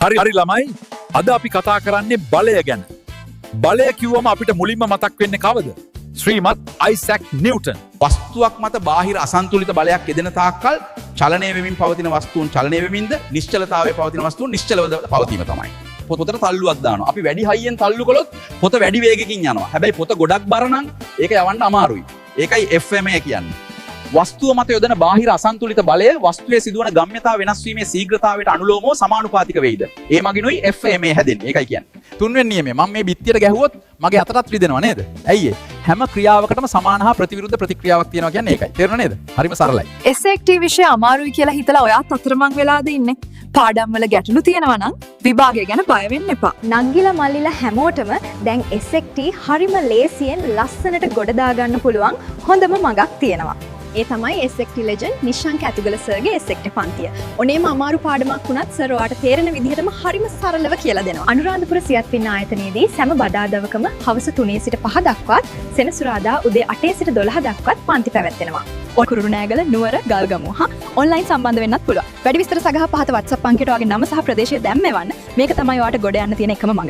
හරි ළමයි අද අපි කතා කරන්නේ බලය ගැන. බලය කිව්වම අපිට මුලින්ම මතක් වෙන්නේ කවද? ශ්‍රීමත් අයිසැක් නිව්ටන්. වස්තුවක් මත බාහිර අසන්තුලිත බලයක් යෙදෙන තාක්කල් චලනය වෙමින් පවතින වස්තුන් චලනය වෙමින්ද නිශ්චලතාවයේ පවතින වස්තුන් නිශ්චලව පවතීම තමයි. පොතට තල්ලුවක් දානවා. අපි වැඩි හයියෙන් තල්ලු කළොත් පොත වැඩි වේගකින් යනවා. හැබැයි පොත ගොඩක් බර නම් ඒක යවන්න අමාරුයි. ඒකයි FMA කියන්නේ. වස්තුව මත යොදන බාහිර අසන්තුලිත බලය වස්තුවේ සිදුවන ගම්‍යතාව වෙනස් වීමේ ශීඝ්‍රතාවයට අනුලෝමව සමානුපාතික වෙයිද? ඒ මගිනුයි FMA හැදෙන්නේ. ඒකයි කියන්නේ. තුන්වෙනි නියමය මම මේ බිත්තියට ගැහුවොත් මගේ අතටත් රිදෙනවා නේද? ඇයි ඒ? හැම ක්‍රියාවකටම සමාන හා ප්‍රතිවිරුද්ධ ප්‍රතික්‍රියාවක් තියෙනවා කියන්නේ ඒකයි. තේරුණා නේද? හරිම සරලයි. SAT විෂය අමාරුයි කියලා හිතලා ඔයාත් අතරමං වෙලාද ඉන්නේ? පාඩම් වල ගැටලු තියෙනවා නම් විභාගය ගැන බය වෙන්න එපා. නංගිලා මල්ලිලා හැමෝටම දැන් SAT හරිම ලේසියෙන් ලස්සනට ගොඩ දාගන්න පුළුවන් හොඳම මගක් තියෙනවා. ඒ තමයි SAT Legend නිශාන්ක ඇතුගල සර්ගේ SAT පන්තිය. ඔනේම අමාරු පාඩමක් වුණත් සර් ඔයාට තේරෙන විදිහටම හරිම සරලව කියලා දෙනවා. අනුරාධපුර සියත් පින්න ආයතනයේදී සෑම බදාදවකම හවස 3 සිට 5 දක්වාත් සෙනසුරාදා උදේ 8 සිට 12 දක්වාත් පන්ති පැවැත්වෙනවා. කුරුණෑගල නුවර ගල්ගමුව හා ඔන්ලයින් සම්බන්ධ වෙන්නත් පුළුවන්. වැඩි විස්තර සගහ පහත WhatsApp අංකයට ඔයාගේ නම සහ ප්‍රදේශය දැම්මෙවන්න. මේක තමයි ඔයාට ගොඩ යන්න තියෙන එකම මඟ.